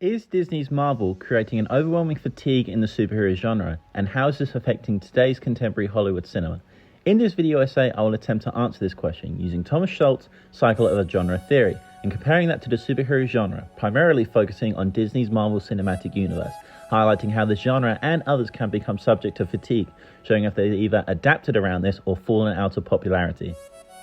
Is Disney's Marvel creating an overwhelming fatigue in the superhero genre, and how is this affecting today's contemporary Hollywood cinema? In this video essay, I will attempt to answer this question using Thomas Schultz's cycle of a genre theory, and comparing that to the superhero genre, primarily focusing on Disney's Marvel Cinematic Universe, highlighting how the genre and others can become subject to fatigue, showing if they've either adapted around this or fallen out of popularity.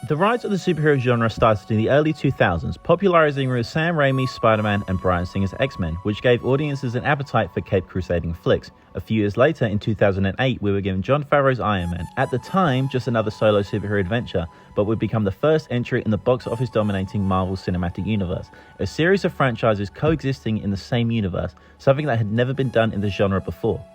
The rise of the superhero genre started in the early 2000s, popularizing with Sam Raimi's Spider-Man and Bryan Singer's X-Men, which gave audiences an appetite for cape crusading flicks. A few years later, in 2008, we were given Jon Favreau's Iron Man, at the time just another solo superhero adventure, but would become the first entry in the box office dominating Marvel Cinematic Universe, a series of franchises coexisting in the same universe, something that had never been done in the genre before.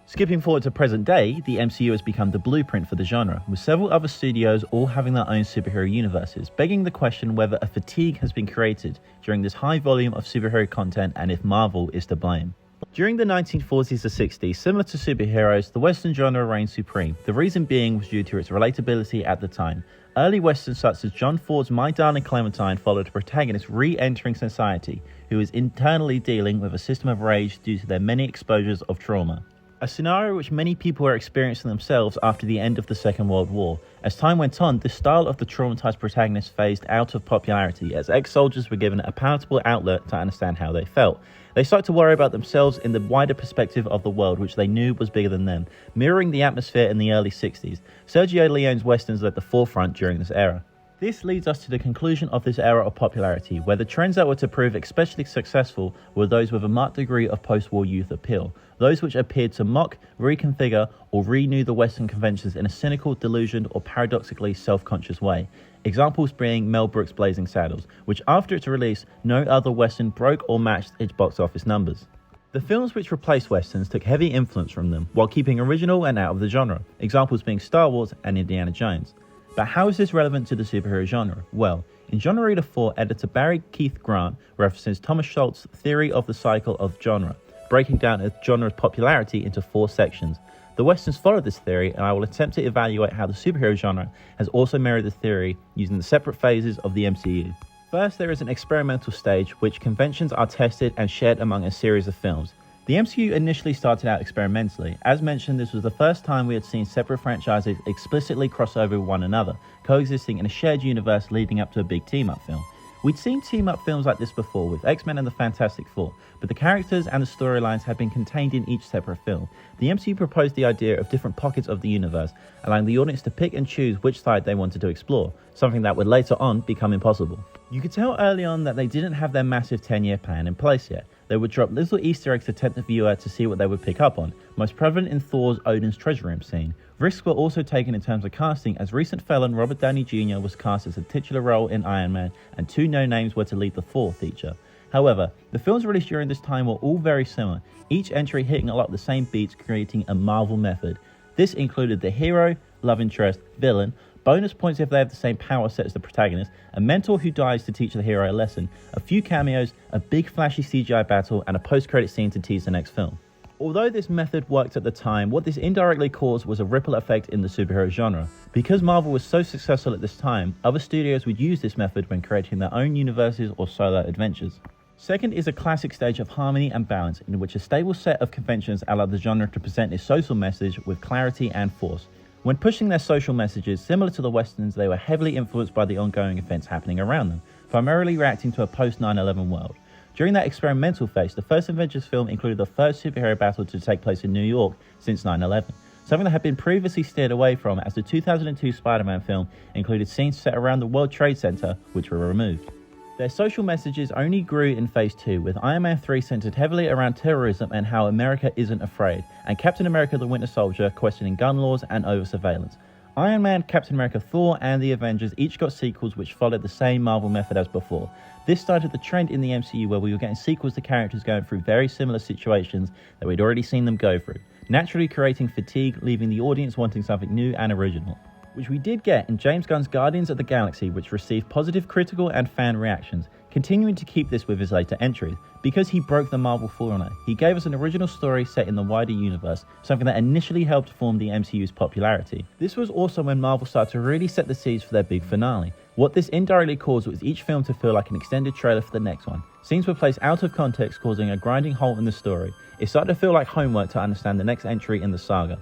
Skipping forward to present day, the MCU has become the blueprint for the genre, with several other studios all having their own superhero universes, begging the question whether a fatigue has been created during this high volume of superhero content and if Marvel is to blame. During the 1940s to 60s, similar to superheroes, the Western genre reigned supreme. The reason being was due to its relatability at the time. Early Westerns such as John Ford's My Darling Clementine followed a protagonist re-entering society who is internally dealing with a system of rage due to their many exposures of trauma. A scenario which many people were experiencing themselves after the end of the Second World War. As time went on, this style of the traumatized protagonist phased out of popularity as ex-soldiers were given a palatable outlet to understand how they felt. They started to worry about themselves in the wider perspective of the world, which they knew was bigger than them, mirroring the atmosphere in the early 60s. Sergio Leone's westerns led the forefront during this era. This leads us to the conclusion of this era of popularity, where the trends that were to prove especially successful were those with a marked degree of post-war youth appeal, those which appeared to mock, reconfigure, or renew the Western conventions in a cynical, delusioned, or paradoxically self-conscious way. Examples being Mel Brooks' Blazing Saddles, which after its release, no other Western broke or matched its box office numbers. The films which replaced Westerns took heavy influence from them, while keeping original and out of the genre, examples being Star Wars and Indiana Jones. But how is this relevant to the superhero genre? Well, in Genre Reader 4, editor Barry Keith Grant references Thomas Schultz's theory of the cycle of genre, breaking down a genre's popularity into 4 sections. The Westerns follow this theory, and I will attempt to evaluate how the superhero genre has also mirrored the theory using the separate phases of the MCU. First, there is an experimental stage, which conventions are tested and shared among a series of films. The MCU initially started out experimentally. As mentioned, this was the first time we had seen separate franchises explicitly cross over with one another, coexisting in a shared universe leading up to a big team-up film. We'd seen team-up films like this before with X-Men and the Fantastic Four, but the characters and the storylines had been contained in each separate film. The MCU proposed the idea of different pockets of the universe, allowing the audience to pick and choose which side they wanted to explore, something that would later on become impossible. You could tell early on that they didn't have their massive 10-year plan in place yet. They would drop little Easter eggs to tempt the viewer to see what they would pick up on, most prevalent in Thor's Odin's Treasure Room scene. Risks were also taken in terms of casting, as recent felon Robert Downey Jr. was cast as a titular role in Iron Man, and 2 no-names were to lead the Thor feature. However, the films released during this time were all very similar, each entry hitting a lot of the same beats, creating a Marvel method. This included the hero, love interest, villain, bonus points if they have the same power set as the protagonist, a mentor who dies to teach the hero a lesson, a few cameos, a big flashy CGI battle, and a post-credit scene to tease the next film. Although this method worked at the time, what this indirectly caused was a ripple effect in the superhero genre. Because Marvel was so successful at this time, other studios would use this method when creating their own universes or solo adventures. Second is a classic stage of harmony and balance, in which a stable set of conventions allowed the genre to present its social message with clarity and force. When pushing their social messages, similar to the Westerns, they were heavily influenced by the ongoing events happening around them, primarily reacting to a post-9/11 world. During that experimental phase, the first Avengers film included the first superhero battle to take place in New York since 9/11, something that had been previously steered away from, as the 2002 Spider-Man film included scenes set around the World Trade Center, which were removed. Their social messages only grew in Phase 2, with Iron Man 3 centered heavily around terrorism and how America isn't afraid, and Captain America the Winter Soldier questioning gun laws and over-surveillance. Iron Man, Captain America, Thor, and the Avengers each got sequels which followed the same Marvel method as before. This started the trend in the MCU where we were getting sequels to characters going through very similar situations that we'd already seen them go through, naturally creating fatigue, leaving the audience wanting something new and original, which we did get in James Gunn's Guardians of the Galaxy, which received positive critical and fan reactions, continuing to keep this with his later entries. Because he broke the Marvel formula, he gave us an original story set in the wider universe, something that initially helped form the MCU's popularity. This was also when Marvel started to really set the seeds for their big finale. What this indirectly caused was each film to feel like an extended trailer for the next one. Scenes were placed out of context, causing a grinding hole in the story. It started to feel like homework to understand the next entry in the saga.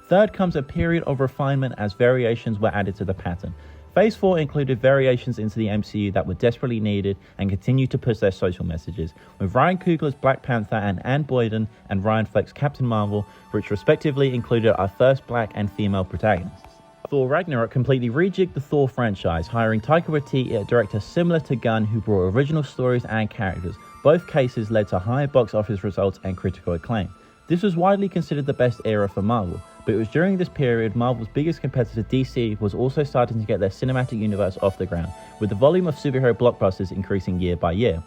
Third comes a period of refinement as variations were added to the pattern. Phase 4 included variations into the MCU that were desperately needed and continued to push their social messages, with Ryan Coogler's Black Panther and Anne Boyden and Ryan Fleck's Captain Marvel, which respectively included our first black and female protagonists. Thor Ragnarok completely rejigged the Thor franchise, hiring Taika Waititi, a director similar to Gunn who brought original stories and characters. Both cases led to higher box office results and critical acclaim. This was widely considered the best era for Marvel, but it was during this period Marvel's biggest competitor DC was also starting to get their cinematic universe off the ground, with the volume of superhero blockbusters increasing year by year.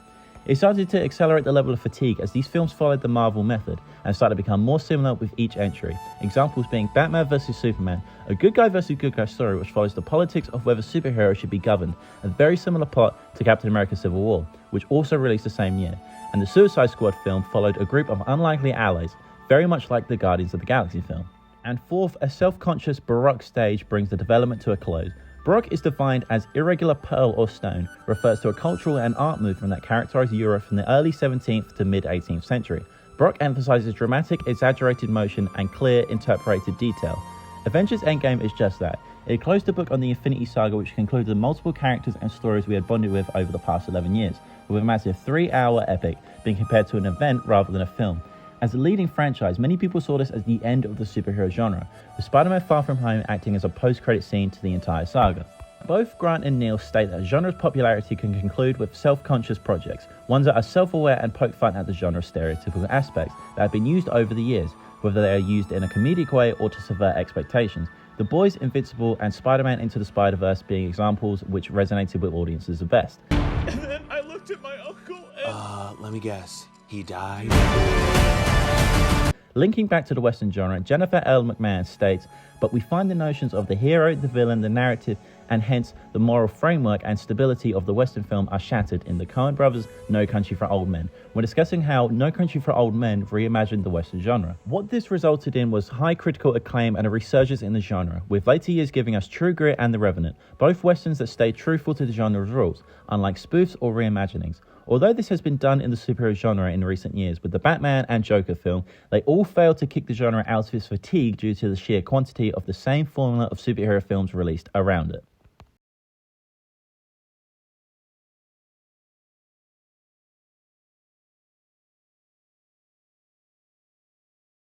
It started to accelerate the level of fatigue as these films followed the Marvel method and started to become more similar with each entry. Examples being Batman vs Superman, a good guy versus good guy story which follows the politics of whether superheroes should be governed, a very similar plot to Captain America Civil War, which also released the same year. And the Suicide Squad film followed a group of unlikely allies, very much like the Guardians of the Galaxy film. And fourth, a self-conscious Baroque stage brings the development to a close. Baroque is defined as irregular pearl or stone, refers to a cultural and art movement that characterized Europe from the early 17th to mid-18th century. Baroque emphasizes dramatic, exaggerated motion and clear, interpreted detail. Avengers Endgame is just that. It closed the book on the Infinity Saga, which concluded the multiple characters and stories we had bonded with over the past 11 years, with a massive 3-hour epic being compared to an event rather than a film. As a leading franchise, many people saw this as the end of the superhero genre, with Spider-Man Far From Home acting as a post-credit scene to the entire saga. Both Grant and Neil state that a genre's popularity can conclude with self-conscious projects, ones that are self-aware and poke fun at the genre's stereotypical aspects that have been used over the years, whether they are used in a comedic way or to subvert expectations. The Boys, Invincible, and Spider-Man Into the Spider-Verse being examples which resonated with audiences the best. And then I looked at my uncle and... let me guess. He died? Linking back to the Western genre, Jennifer L. McMahon states, "But we find the notions of the hero, the villain, the narrative, and hence the moral framework and stability of the Western film are shattered in the Coen brothers' No Country for Old Men, when discussing how No Country for Old Men reimagined the Western genre. What this resulted in was high critical acclaim and a resurgence in the genre, with later years giving us True Grit and The Revenant, both westerns that stayed truthful to the genre's rules, unlike spoofs or reimaginings. Although this has been done in the superhero genre in recent years with the Batman and Joker film, they all failed to kick the genre out of its fatigue due to the sheer quantity of the same formula of superhero films released around it."